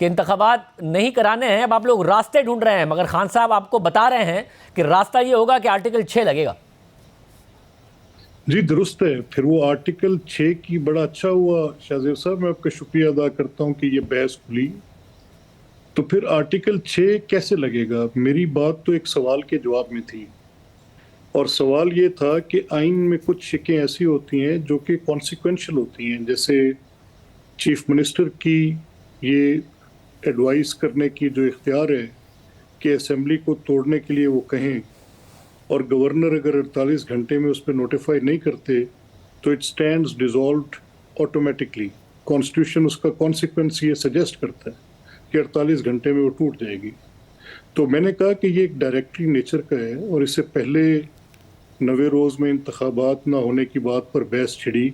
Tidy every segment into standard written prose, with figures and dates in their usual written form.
کہ انتخابات نہیں کرانے ہیں، اب آپ لوگ راستے ڈھونڈ رہے ہیں، مگر خان صاحب آپ کو بتا رہے ہیں کہ راستہ یہ ہوگا کہ آرٹیکل 6 لگے گا۔ جی درست ہے، پھر وہ آرٹیکل 6 کی بڑا اچھا ہوا شاہزیب صاحب، میں آپ کا شکریہ ادا کرتا ہوں کہ یہ بحث کھلی۔ تو پھر آرٹیکل 6 کیسے لگے گا؟ میری بات تو ایک سوال کے جواب میں تھی، اور سوال یہ تھا کہ آئین میں کچھ شقیں ایسی ہوتی ہیں جو کہ کانسیکوینشل ہوتی ہیں، جیسے چیف منسٹر کی یہ ایڈوائز کرنے کی جو اختیار ہے کہ اسمبلی کو توڑنے کے لیے وہ کہیں، اور گورنر اگر 48 گھنٹے میں اس پہ نوٹیفائی نہیں کرتے تو it stands dissolved automatically. Constitution اس کا کانسیکوینس یہ سجیسٹ کرتا ہے کہ 48 گھنٹے میں وہ ٹوٹ جائے گی۔ تو میں نے کہا کہ یہ ایک ڈائریکٹری نیچر کا ہے، اور اس سے پہلے 90 روز میں انتخابات نہ ہونے کی بات پر بحث چھڑی،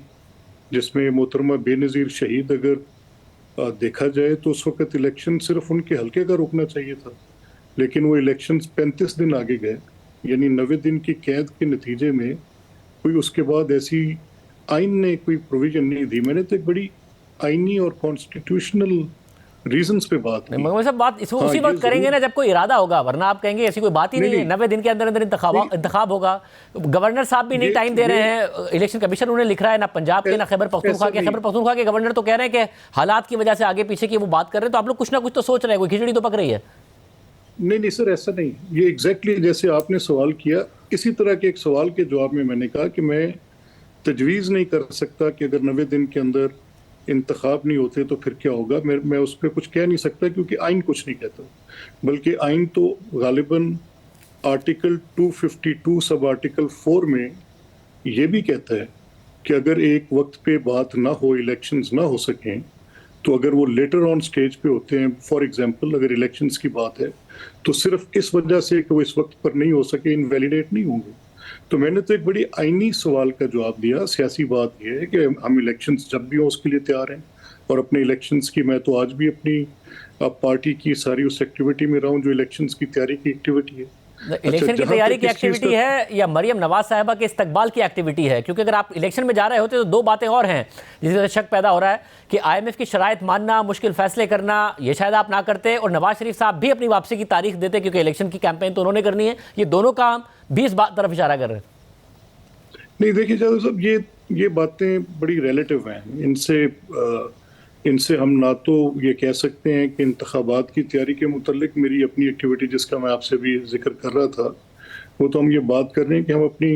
جس میں محترمہ بے نظیر شہید اگر دیکھا جائے تو اس وقت الیکشن صرف ان کے حلقے کا رکنا چاہیے تھا، لیکن وہ الیکشن 35 دن آگے گئے، یعنی 90 دن کی قید کے نتیجے میں کوئی اس کے بعد ایسی آئین نے کوئی پروویژن نہیں دی۔ میں نے تو ایک بڑی آئینی اور کانسٹیٹیوشنل ریزنز پہ بات کی۔ مگر صاحب بات اسی وقت کریں گے نا جب کوئی ارادہ ہوگا، ورنہ آپ کہیں گے ایسی کوئی بات ہی نہیں ہے۔ 90 دن کے اندر اندر انتخاب ہوگا۔ گورنر صاحب بھی نہیں ٹائم دے رہے ہیں، الیکشن کمیشن انہیں لکھ رہا ہے، نہ پنجاب کے نہ خیبر پختونخوا کے۔ خیبر پختونخوا کے گورنر تو کہہ رہے ہیں کہ حالات کی وجہ سے آگے پیچھے کی وہ بات کر رہے ہیں، تو آپ لوگ کچھ نہ کچھ تو سوچ رہے ہیں، کوئی کھچڑی تو پک رہی ہے۔ نہیں سر، ایسا نہیں، یہ ایگزیکٹلی جیسے آپ نے سوال کیا اسی طرح کے ایک سوال کے جواب میں نے کہا کہ میں تجویز نہیں کر سکتا کہ اگر 90 دن کے اندر انتخاب نہیں ہوتے تو پھر کیا ہوگا۔ میں اس پہ کچھ کہہ نہیں سکتا کیونکہ آئین کچھ نہیں کہتا، بلکہ آئین تو غالباً آرٹیکل 252 سب آرٹیکل 4 میں یہ بھی کہتا ہے کہ اگر ایک وقت پہ بات نہ ہو، الیکشنز نہ ہو سکیں، تو اگر وہ لیٹر آن سٹیج پہ ہوتے ہیں، فار ایگزامپل اگر الیکشنز کی بات ہے تو صرف اس وجہ سے کہ وہ اس وقت پر نہیں ہو سکے انویلیڈیٹ نہیں ہوں گے۔ تو میں نے تو ایک بڑی آئینی سوال کا جواب دیا۔ سیاسی بات یہ ہے کہ ہم الیکشنز جب بھی ہوں اس کے لیے تیار ہیں، اور اپنے الیکشنز کی میں تو آج بھی اپنی پارٹی کی ساری اس ایکٹیویٹی میں رہا ہوں جو الیکشنز کی تیاری کی ایکٹیویٹی ہے۔ الیکشن کی تیاری کی ایکٹیویٹی ہے یا مریم نواز صاحبہ کے استقبال کی ایکٹیویٹی ہے؟ کیونکہ اگر آپ الیکشن میں جا رہے ہوتے تو دو باتیں اور ہیں جس سے شک پیدا ہو رہا ہے کہ آئی ایم ایف کی شرائط ماننا، مشکل فیصلے کرنا، یہ شاید آپ نہ کرتے، اور نواز شریف صاحب بھی اپنی واپسی کی تاریخ دیتے کیونکہ الیکشن کی کیمپین تو انہوں نے کرنی ہے۔ یہ دونوں کام بھی اس طرف اشارہ کر رہے ہیں۔ نہیں دیکھیے جاوید صاحب، یہ باتیں بڑی ریلیٹیو ہیں، ان سے ہم نہ تو یہ کہہ سکتے ہیں کہ انتخابات کی تیاری کے متعلق میری اپنی ایکٹیویٹی جس کا میں آپ سے بھی ذکر کر رہا تھا، وہ تو ہم یہ بات کر رہے ہیں کہ ہم اپنی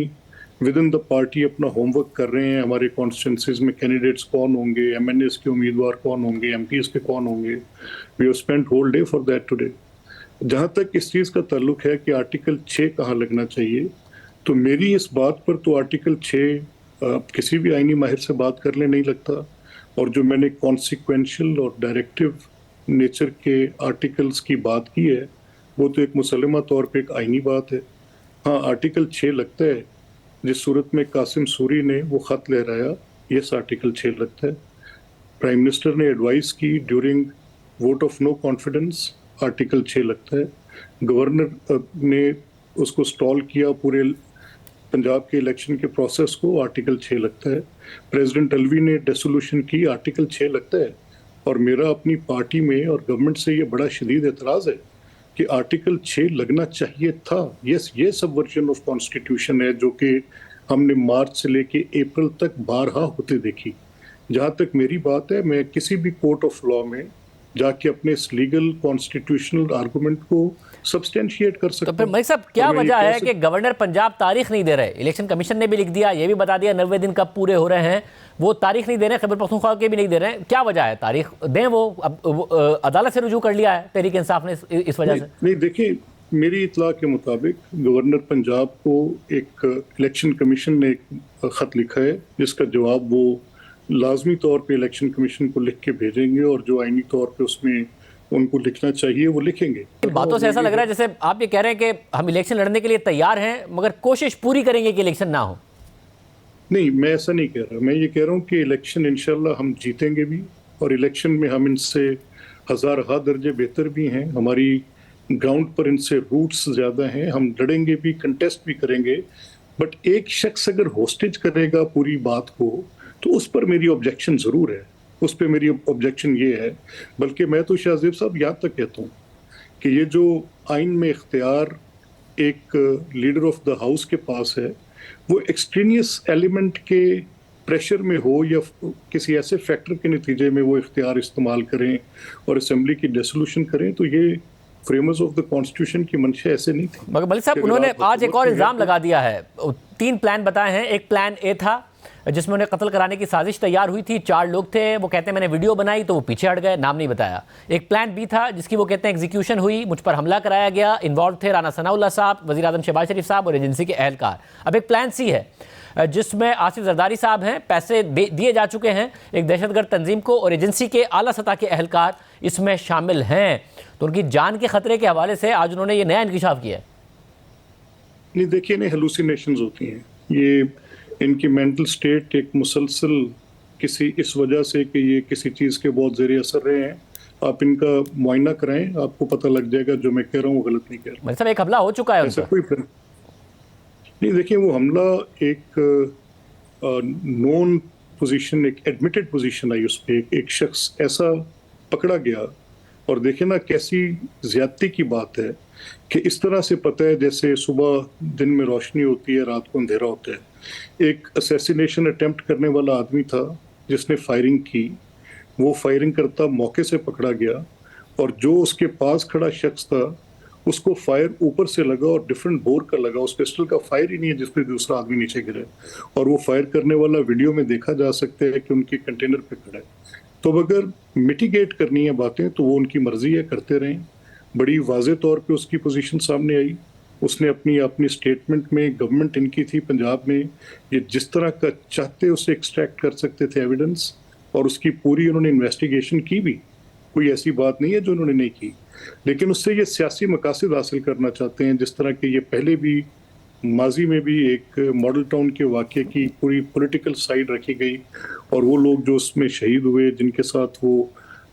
ود ان دا پارٹی اپنا ہوم ورک کر رہے ہیں، ہمارے کانسٹیٹوئنسیز میں کینڈیڈیٹس کون ہوں گے، ایم این ایز کے امیدوار کون ہوں گے، ایم پیز کے کون ہوں گے۔ We have spent whole day for that today. جہاں تک اس چیز کا تعلق ہے کہ آرٹیکل 6 کہاں لگنا چاہیے، تو میری اس بات پر تو آرٹیکل 6 کسی بھی آئینی ماہر سے بات کر لیں نہیں لگتا، اور جو میں نے کانسیکوینشل اور ڈائریکٹیو نیچر کے آرٹیکلز کی بات کی ہے وہ تو ایک مسلمہ طور پہ ایک آئینی بات ہے۔ ہاں آرٹیکل 6 لگتا ہے جس صورت میں قاسم سوری نے وہ خط لہرایا، یس آرٹیکل 6 لگتا ہے۔ پرائم منسٹر نے ایڈوائز کی during vote of no confidence, article 6 لگتا ہے۔ گورنر نے اس کو سٹال کیا پورے پنجاب کے الیکشن کے پروسیس کو، آرٹیکل 6 لگتا ہے۔ پریزیڈنٹ الوی نے ڈیسولوشن کی، آرٹیکل 6 لگتا ہے۔ اور میرا اپنی پارٹی میں اور گورنمنٹ سے یہ بڑا شدید اعتراض ہے کہ آرٹیکل 6 لگنا چاہیے تھا۔ یس، یہ سب ورژن آف کانسٹیٹیوشن ہے جو کہ ہم نے مارچ سے لے کے اپریل تک بارہا ہوتے دیکھی۔ جہاں تک میری بات ہے، میں کسی بھی کورٹ آف لاء میں جا کے اپنے اس لیگل کانسٹیٹیوشنل آرگومنٹ کو سبسٹینشیٹ کر سکتا تو ہوں۔ پھر ملک صاحب کیا وجہ ہے کہ گورنر پنجاب تاریخ نہیں دے رہے؟ الیکشن کمیشن نے بھی لکھ دیا، یہ بھی بتا دیا 90 دن کب پورے ہو رہے ہیں، وہ تاریخ نہیں دے رہے ہیں، خیبر پختونخوا کے بھی نہیں دے رہے ہیں۔ کیا وجہ ہے؟ تاریخ دیں، وہ عدالت سے رجوع کر لیا ہے تحریک انصاف نے اس وجہ سے۔ نہیں دیکھیں، میری اطلاع کے مطابق گورنر پنجاب کو ایک الیکشن کمیشن نے ایک خط لکھا ہے جس کا جواب وہ لازمی طور پہ الیکشن کمیشن کو لکھ کے بھیجیں گے، اور جو آئینی طور پہ اس میں ان کو لکھنا چاہیے وہ لکھیں گے۔ باتوں سے ایسا لگ رہا ہے جیسے آپ یہ کہہ رہے ہیں کہ ہم الیکشن لڑنے کے لیے تیار ہیں مگر کوشش پوری کریں گے کہ الیکشن نہ ہو۔ نہیں، میں ایسا نہیں کہہ رہا، میں یہ کہہ رہا ہوں کہ الیکشن انشاءاللہ ہم جیتیں گے بھی، اور الیکشن میں ہم ان سے ہزارہا درجے بہتر بھی ہیں، ہماری گراؤنڈ پر ان سے روٹس زیادہ ہیں، ہم لڑیں گے بھی، کنٹیسٹ بھی کریں گے۔ بٹ ایک شخص اگر ہوسٹیج کرے گا پوری بات کو تو اس پر میری آبجیکشن ضرور ہے۔ اس پہ میری آبجیکشن یہ ہے. بلکہ میں تو شاہ زیب صاحب یہاں تک کہتا ہوں کہ یہ جو آئین میں اختیار ایک لیڈر آف دا ہاؤس کے پاس ہے وہ ایکسٹرینیس ایلیمنٹ کے پریشر میں ہو یا کسی ایسے فیکٹر کے نتیجے میں وہ اختیار استعمال کریں اور اسمبلی کی ڈیسولوشن کریں، تو یہ فریمرز آف دا کانسٹیٹیوشن کی منشا ایسے نہیں تھی. مگر ملک صاحب انہوں نے آج ایک اور الزام لگا دیا ہے. 3 پلان بتائے ہیں. ایک پلان اے تھا جس میں انہیں قتل کرانے کی سازش تیار ہوئی تھی، 4 لوگ تھے، وہ کہتے ہیں میں نے ویڈیو بنائی تو وہ پیچھے ہٹ گئے، نام نہیں بتایا. ایک پلان بی تھا جس کی وہ کہتے ہیں ایگزیکیوشن ہوئی، مجھ پر حملہ کرایا گیا، انوالو تھے رانا ثناء اللہ صاحب، وزیر اعظم شہباز شریف صاحب اور ایجنسی کے اہلکار. اب ایک پلان سی ہے جس میں آصف زرداری صاحب ہیں، پیسے دیے جا چکے ہیں ایک دہشت گرد تنظیم کو، اور ایجنسی کے اعلیٰ سطح کے اہلکار اس میں شامل ہیں. تو ان کی جان کے خطرے کے حوالے سے آج انہوں نے یہ نیا انکشاف کیا ہے. نہیں دیکھیے، انہیں ہیلوسینیشنز ہوتی ہیں. یہ ان کی مینٹل سٹیٹ ایک مسلسل کسی اس وجہ سے کہ یہ کسی چیز کے بہت زیر اثر رہے ہیں. آپ ان کا معائنہ کرائیں، آپ کو پتہ لگ جائے گا جو میں کہہ رہا ہوں وہ غلط نہیں کہہ رہا. مطلب ایک حملہ ہو چکا ہے ان ایسا کا. کوئی نہیں. دیکھیں وہ حملہ ایک نون پوزیشن، ایک ایڈمیٹڈ پوزیشن آئی اس پہ، ایک شخص ایسا پکڑا گیا. اور دیکھیں نا کیسی زیادتی کی بات ہے کہ اس طرح سے پتہ ہے جیسے صبح دن میں روشنی ہوتی ہے، رات کو اندھیرا ہوتا ہے. ایک اسیسینیشن اٹیمپٹ کرنے والا آدمی تھا جس نے فائرنگ کی، وہ فائرنگ کرتا موقع سے پکڑا گیا، اور جو اس کے پاس کھڑا شخص تھا اس کو فائر اوپر سے لگا اور ڈیفرنٹ بور کا لگا. اس پسٹل کا فائر ہی نہیں ہے جس پہ دوسرا آدمی نیچے گرا، اور وہ فائر کرنے والا ویڈیو میں دیکھا جا سکتا ہے کہ ان کے کنٹینر پہ کھڑا ہے. تو اگر میٹیگیٹ کرنی ہے باتیں تو وہ ان کی مرضی ہے، کرتے رہیں. بڑی واضح طور پہ اس کی پوزیشن سامنے آئی. اس نے اپنی سٹیٹمنٹ میں، گورنمنٹ ان کی تھی پنجاب میں، یہ جس طرح کا چاہتے اسے ایکسٹریکٹ کر سکتے تھے ایویڈنس، اور اس کی پوری انہوں نے انویسٹیگیشن کی بھی. کوئی ایسی بات نہیں ہے جو انہوں نے نہیں کی، لیکن اس سے یہ سیاسی مقاصد حاصل کرنا چاہتے ہیں. جس طرح کہ یہ پہلے بھی ماضی میں بھی ایک ماڈل ٹاؤن کے واقعے کی پوری پولیٹیکل سائیڈ رکھی گئی، اور وہ لوگ جو اس میں شہید ہوئے، جن کے ساتھ وہ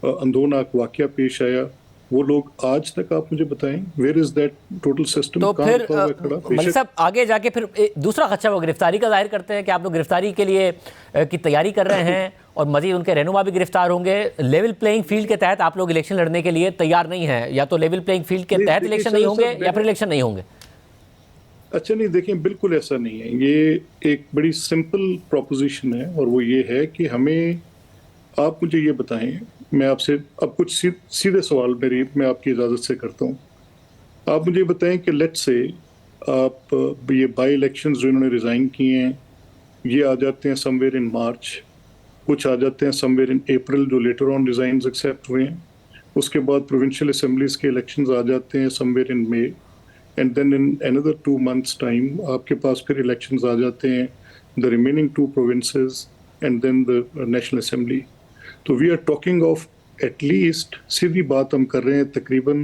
اندھوناک واقعہ پیش آیا، وہ لوگ آج تک آپ مجھے بتائیں where is that total system. تو پھر ملک صاحب آگے جا کے پھر دوسرا خدشہ وہ گرفتاری کا ظاہر کرتے ہیں کہ آپ لوگ گرفتاری کے لیے کی تیاری کر رہے ہیں، اور مزید ان کے رہنما بھی گرفتار ہوں گے. لیول پلینگ فیلڈ کے تحت آپ لوگ الیکشن لڑنے کے لیے تیار نہیں ہیں، یا تو لیول پلینگ فیلڈ کے تحت الیکشن نہیں ہوں گے یا پھر الیکشن نہیں ہوں گے. اچھا نہیں، دیکھیں بالکل ایسا نہیں ہے. یہ ایک بڑی سمپل پروپوزیشن ہے، اور وہ یہ ہے کہ ہمیں، آپ مجھے یہ بتائیں، میں آپ سے اب کچھ سیدھے سوال میں آپ کی اجازت سے کرتا ہوں. آپ مجھے بتائیں کہ لیٹ سے آپ یہ بائی الیکشنز جو انہوں نے ریزائن کیے ہیں یہ آ جاتے ہیں سم ویئر ان مارچ، کچھ آ جاتے ہیں سم ویئر ان اپریل جو لیٹر آن ریزائنز ایکسیپٹ ہوئے ہیں. اس کے بعد پروونشل اسمبلیز کے الیکشنز آ جاتے ہیں somewhere in May, and then in another 2 months time آپ کے پاس پھر الیکشنز آ جاتے ہیں the remaining 2 provinces and then the national assembly. تو we are talking of at least, سیدھی بات ہم کر رہے ہیں، تقریباً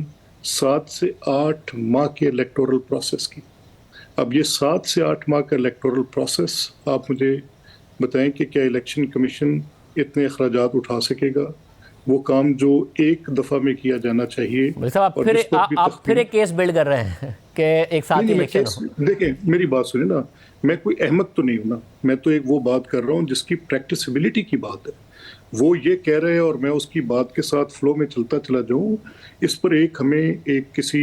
7 سے 8 ماہ کے الیکٹورل پروسیس کی. اب یہ 7 سے 8 ماہ کا الیکٹورل پروسیس، آپ مجھے بتائیں کہ کیا الیکشن کمیشن اتنے اخراجات اٹھا سکے گا؟ وہ کام جو ایک دفعہ میں کیا جانا چاہیے. آپ پھر ایک کیس بلڈ کر رہے ہیں کہ ایک ساتھ ہی الیکشن ہو. دیکھیں میری بات سنیں نا، میں کوئی احمق تو نہیں ہوں نا، میں تو ایک وہ بات کر رہا ہوں جس کی پریکٹسبلٹی کی بات ہے. وہ یہ کہہ رہے ہیں اور میں اس کی بات کے ساتھ فلو میں چلتا چلا جاؤں، اس پر ایک ہمیں ایک کسی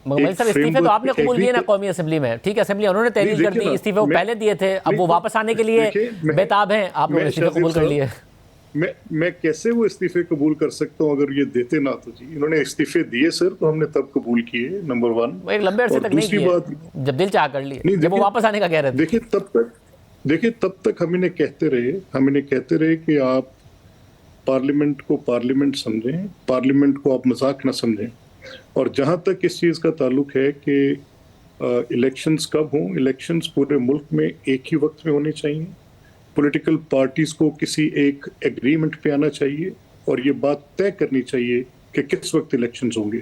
مگر صاحب استعفے تو آپ نے قبول کیے نا قومی اسمبلی میں، ٹھیک ہے، اسمبلی انہوں نے تحلیل کر دی، استعفے وہ پہلے دیے تھے، اب وہ واپس آنے کے لیے بےتاب ہیں، آپ لوگوں نے استعفے قبول کر لیے. میں کیسے وہ استعفے قبول کر سکتا ہوں اگر یہ دیتے نہ تو؟ جی انہوں نے استعفے دیے سر، تو ہم نے تب قبول کیے، نمبر 1. وہ ایک لمبے عرصے تک نہیں کیے، جب دل چاہ کر لیے، جب وہ واپس آنے کا کہہ رہے تھے. دیکھیں تب تک ہم انہیں کہتے رہے کہ آپ پارلیمنٹ کو پارلیمنٹ سمجھیں، پارلیمنٹ کو آپ مذاق نہ سمجھیں. اور جہاں تک اس چیز کا تعلق ہے کہ الیکشنز کب ہوں، الیکشنز پورے ملک میں ایک ہی وقت میں ہونے چاہیے. پولیٹیکل پارٹیز کو کسی ایک ایگریمنٹ پہ آنا چاہیے، اور یہ بات طے کرنی چاہیے کہ کس وقت الیکشنز ہوں گے.